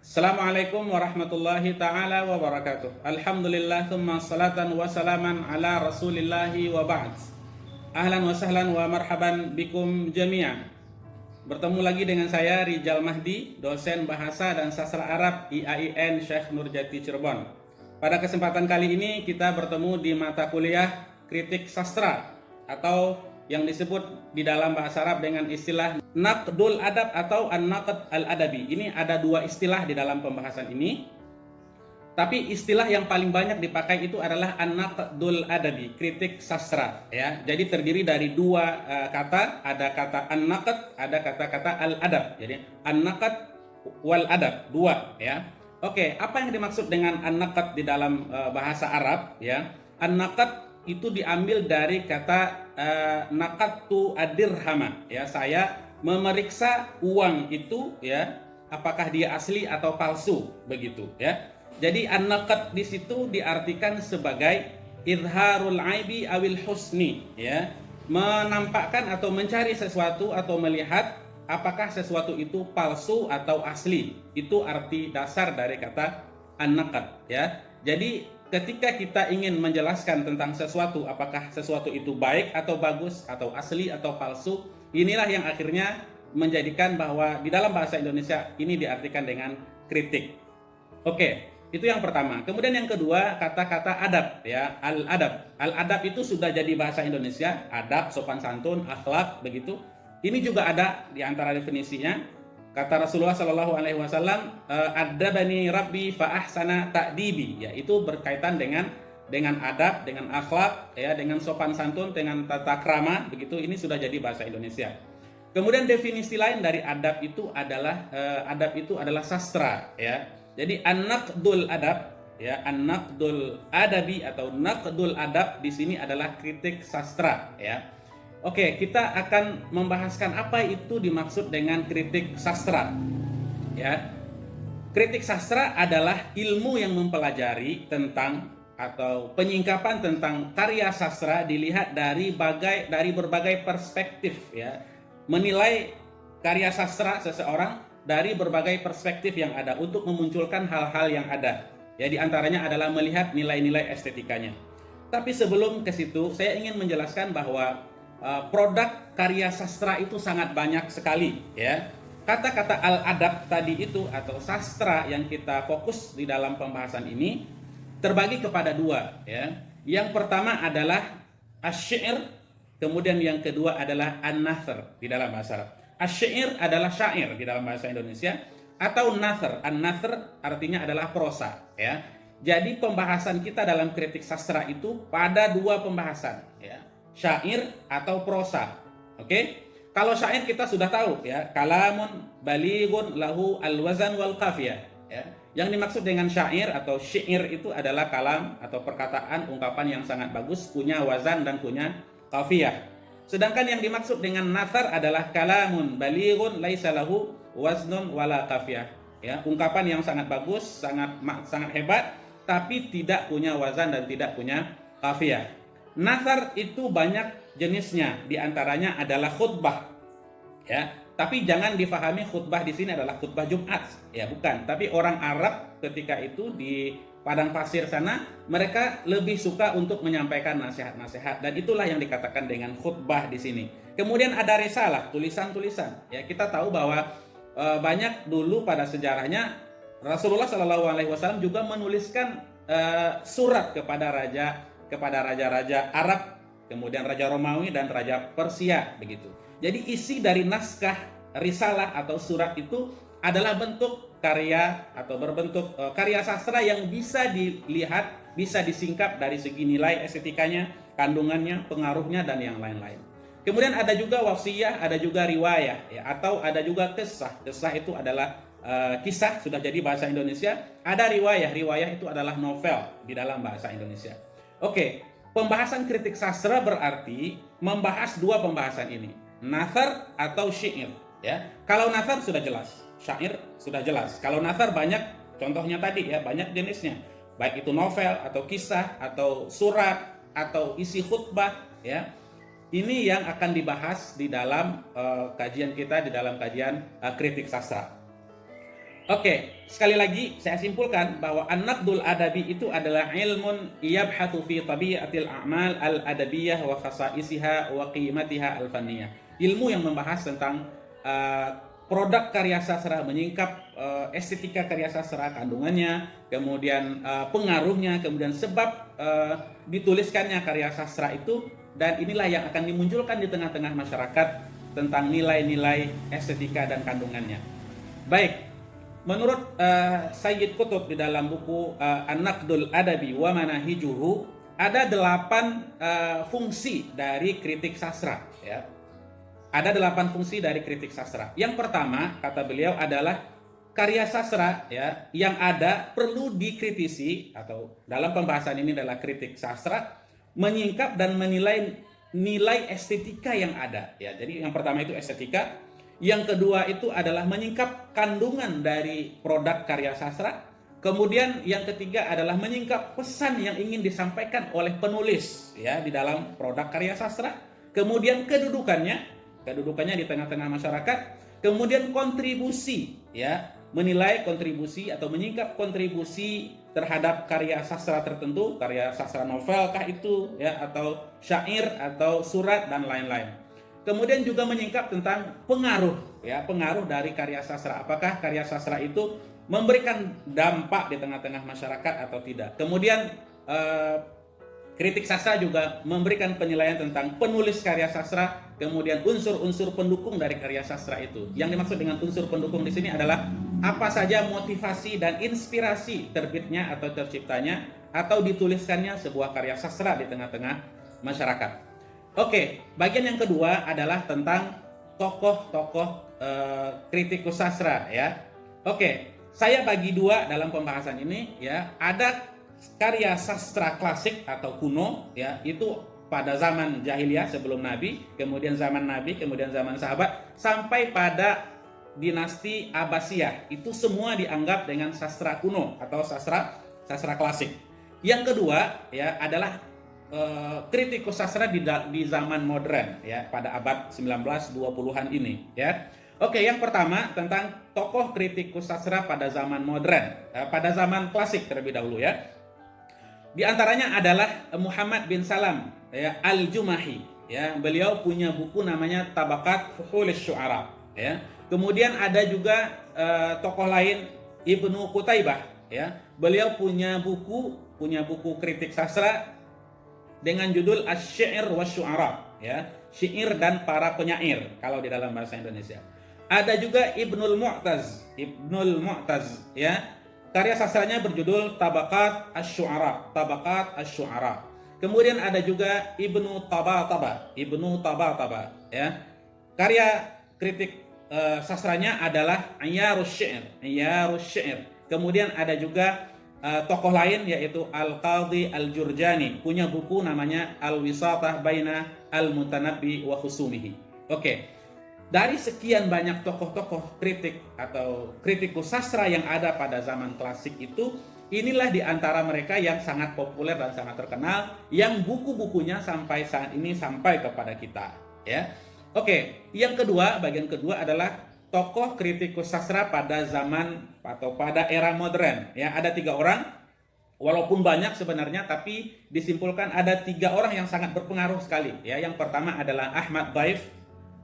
Assalamualaikum warahmatullahi ta'ala wabarakatuh. Alhamdulillah thumma salatan wa salaman ala rasulillahi wa ba'd. Ahlan wa sahlan wa marhaban bikum jami'an. Bertemu lagi dengan saya Rijal Mahdi, dosen Bahasa dan Sastra Arab IAIN Syekh Nurjati Cirebon. Pada kesempatan kali ini kita bertemu di mata kuliah Kritik Sastra atau yang disebut di dalam bahasa Arab dengan istilah Naqdul Adab atau An-Naqd Al-Adabi. Ini ada dua istilah di dalam pembahasan ini. Tapi istilah yang paling banyak dipakai itu adalah An-Naqdul Adabi, kritik sastra ya. Jadi terdiri dari dua kata, ada kata An-Naqd, ada kata-kata Al-Adab. Jadi An-Naqd wal Adab, dua ya. Oke, apa yang dimaksud dengan An-Naqd di dalam bahasa Arab ya? An-Naqd itu diambil dari kata naqadtu ad-dirhama ya, saya memeriksa uang itu ya, apakah dia asli atau palsu begitu ya. Jadi an-naqad di situ diartikan sebagai idharul aibi awil husni ya, menampakkan atau mencari sesuatu atau melihat apakah sesuatu itu palsu atau asli. Itu arti dasar dari kata an-naqad ya. Jadi ketika kita ingin menjelaskan tentang sesuatu, apakah sesuatu itu baik atau bagus atau asli atau palsu, inilah yang akhirnya menjadikan bahwa di dalam bahasa Indonesia ini diartikan dengan kritik. Oke, itu yang pertama. Kemudian yang kedua, kata-kata adab ya, al-adab. Al-adab itu sudah jadi bahasa Indonesia, adab, sopan santun, akhlak begitu. Ini juga ada di antara definisinya. Kata Rasulullah Shallallahu Alaihi Wasallam, adabani Rabbi fa ahsana ta'dibi, ya itu berkaitan dengan adab, dengan akhlak, ya dengan sopan santun, dengan tata krama, begitu. Ini sudah jadi bahasa Indonesia. Kemudian definisi lain dari adab itu adalah sastra, ya. Jadi an-naqdul adab, ya an-naqdul adabi atau naqdul adab di sini adalah kritik sastra, ya. Oke, kita akan membahaskan apa itu dimaksud dengan kritik sastra. Ya. Kritik sastra adalah ilmu yang mempelajari tentang atau penyingkapan tentang karya sastra dilihat dari berbagai perspektif ya. Menilai karya sastra seseorang dari berbagai perspektif yang ada untuk memunculkan hal-hal yang ada. Ya, di antaranya adalah melihat nilai-nilai estetikanya. Tapi sebelum ke situ, saya ingin menjelaskan bahwa produk karya sastra itu sangat banyak sekali ya. Kata-kata al-adab tadi itu atau sastra yang kita fokus di dalam pembahasan ini terbagi kepada dua ya. Yang pertama adalah asy-syair, kemudian yang kedua adalah an-nathr di dalam bahasa Arab. Asy-syair adalah syair di dalam bahasa Indonesia atau nathr. An-nathr artinya adalah prosa ya. Jadi pembahasan kita dalam kritik sastra itu pada dua pembahasan ya. Syair atau prosa. Oke? Kalau syair kita sudah tahu ya, kalamun balighun lahu al-wazan wal qafiyah ya. Yang dimaksud dengan syair atau syair itu adalah kalam atau perkataan, ungkapan yang sangat bagus, punya wazan dan punya qafiyah. Sedangkan yang dimaksud dengan nathar adalah kalamun balighun laisa lahu waznun wala qafiyah ya, ungkapan yang sangat bagus, sangat hebat tapi tidak punya wazan dan tidak punya qafiyah. Nathar itu banyak jenisnya, diantaranya adalah khutbah, ya. Tapi jangan difahami khutbah di sini adalah khutbah Jumat, ya bukan. Tapi orang Arab ketika itu di padang pasir sana, mereka lebih suka untuk menyampaikan nasihat-nasihat, dan itulah yang dikatakan dengan khutbah di sini. Kemudian ada risalah, tulisan-tulisan, ya kita tahu bahwa banyak dulu pada sejarahnya Rasulullah Shallallahu Alaihi Wasallam juga menuliskan surat kepada raja-raja Arab, kemudian Raja Romawi dan Raja Persia begitu. Jadi isi dari naskah risalah atau surat itu adalah bentuk karya atau berbentuk karya sastra yang bisa dilihat, bisa disingkap dari segi nilai estetikanya, kandungannya, pengaruhnya dan yang lain-lain. Kemudian ada juga wasiyah, ada juga riwayah ya, atau ada juga kisah. Kisah itu adalah kisah, sudah jadi bahasa Indonesia. Ada riwayah itu adalah novel di dalam bahasa Indonesia. Oke, pembahasan kritik sastra berarti membahas dua pembahasan ini, nathar atau syair. Ya, kalau nathar sudah jelas, syair sudah jelas. Kalau nathar banyak contohnya tadi ya, banyak jenisnya, baik itu novel atau kisah atau surat atau isi khutbah ya. Ini yang akan dibahas di dalam kajian kita, di dalam kajian kritik sastra. Oke, sekali lagi saya simpulkan bahwa an-naqdul adabi itu adalah ilmun yabhathu fi tabi'atil a'mal al-adabiyah wa khasaisiha wa qimatiha al-fanniyah. Ilmu yang membahas tentang uh, produk karya sastra, menyingkap estetika karya sastra, kandungannya, kemudian pengaruhnya, kemudian sebab dituliskannya karya sastra itu, dan inilah yang akan dimunculkan di tengah-tengah masyarakat tentang nilai-nilai estetika dan kandungannya. Baik, menurut Sayyid Qutb di dalam buku An-Naqdul Adabi wa Manahijuhu, ada 8 fungsi dari kritik sastra, ya. Ada 8 fungsi dari kritik sastra. Yang pertama, kata beliau, adalah karya sastra, ya, yang ada perlu dikritisi, atau dalam pembahasan ini adalah kritik sastra, menyingkap dan menilai nilai estetika yang ada, ya. Jadi yang pertama itu estetika. Yang kedua itu adalah menyingkap kandungan dari produk karya sastra. Kemudian yang ketiga adalah menyingkap pesan yang ingin disampaikan oleh penulis, ya, di dalam produk karya sastra. Kemudian kedudukannya di tengah-tengah masyarakat. Kemudian kontribusi, ya, menilai kontribusi atau menyingkap kontribusi terhadap karya sastra tertentu, karya sastra novel kah itu, ya, atau syair atau surat dan lain-lain. Kemudian juga menyingkap tentang pengaruh, ya, pengaruh dari karya sastra. Apakah karya sastra itu memberikan dampak di tengah-tengah masyarakat atau tidak. Kemudian kritik sastra juga memberikan penilaian tentang penulis karya sastra, kemudian unsur-unsur pendukung dari karya sastra itu. Yang dimaksud dengan unsur pendukung di sini adalah apa saja motivasi dan inspirasi terbitnya atau terciptanya atau dituliskannya sebuah karya sastra di tengah-tengah masyarakat. Oke, bagian yang kedua adalah tentang tokoh-tokoh kritikus sastra, ya. Oke, saya bagi dua dalam pembahasan ini, ya. Ada karya sastra klasik atau kuno, ya, itu pada zaman jahiliyah sebelum Nabi, kemudian zaman Nabi, kemudian zaman sahabat, sampai pada dinasti Abbasiyah. Itu semua dianggap dengan sastra kuno atau sastra klasik. Yang kedua, ya, adalah kritikus sastra di zaman modern, ya, pada abad 19-20-an ini, ya. Oke, yang pertama tentang tokoh kritikus sastra pada zaman modern, pada zaman klasik terlebih dahulu, ya. Di antaranya adalah Muhammad bin Salam, ya, Al-Jumahi, ya. Beliau punya buku namanya Tabaqat Fuhulis Syu'ara, ya. Kemudian ada juga tokoh lain, Ibnu Qutaibah, ya. Beliau punya buku kritik sastra dengan judul Asy-Syi'r Wasyu'ara, ya. Syair dan para penyair kalau di dalam bahasa Indonesia. Ada juga Ibnul Mu'taz, ya. Karya sastranya berjudul Tabaqat Asy-Syu'ara. Kemudian ada juga Ibnu Tabataba, ya. Karya kritik sastranya adalah Iyarus Syi'r. Kemudian ada juga tokoh lain yaitu Al-Qadhi Al-Jurjani, punya buku namanya Al-Wisatah Baina Al-Mutanabbi wa Khusumihi. Oke. Dari sekian banyak tokoh-tokoh kritik atau kritikus sastra yang ada pada zaman klasik itu, inilah di antara mereka yang sangat populer dan sangat terkenal, yang buku-bukunya sampai saat ini sampai kepada kita, ya. Oke, yang kedua, bagian kedua adalah tokoh kritikus sastra pada zaman atau pada era modern, ya. Ada 3 orang, walaupun banyak sebenarnya, tapi disimpulkan ada 3 orang yang sangat berpengaruh sekali, ya. Yang pertama adalah Ahmad Dhaif,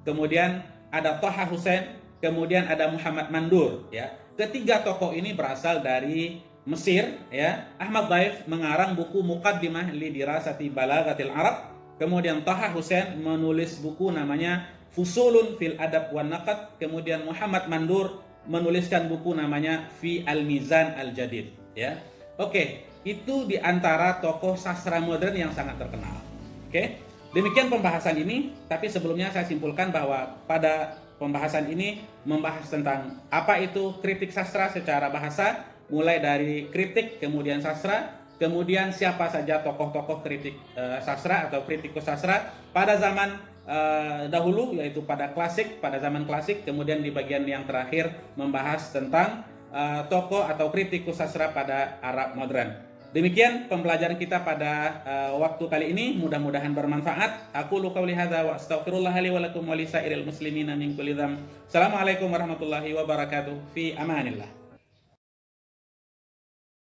kemudian ada Thaha Hussein, kemudian ada Muhammad Mandur, ya. Ketiga tokoh ini berasal dari Mesir, ya. Ahmad Dhaif mengarang buku Muqaddimah li Dirasati Balaghatil Arab. Kemudian Thaha Hussein menulis buku namanya Fusulun fil Adab wan Naqd. Kemudian Muhammad Mandur menuliskan buku namanya Fi Al-Mizan Al-Jadid, ya. Oke, itu di antara tokoh sastra modern yang sangat terkenal. Oke. Demikian pembahasan ini, tapi sebelumnya saya simpulkan bahwa pada pembahasan ini membahas tentang apa itu kritik sastra secara bahasa, mulai dari kritik kemudian sastra, kemudian siapa saja tokoh-tokoh kritik sastra atau kritikus sastra pada zaman dahulu, yaitu pada zaman klasik, kemudian di bagian yang terakhir membahas tentang tokoh atau kritikus sastra pada Arab modern. Demikian pembelajaran kita pada waktu kali ini, mudah-mudahan bermanfaat. Aku qouli hadza wa astaghfirullah li wa lakum wa lisairil muslimina min kulli dzamb. Assalamualaikum warahmatullahi wabarakatuh. Fi amanillah.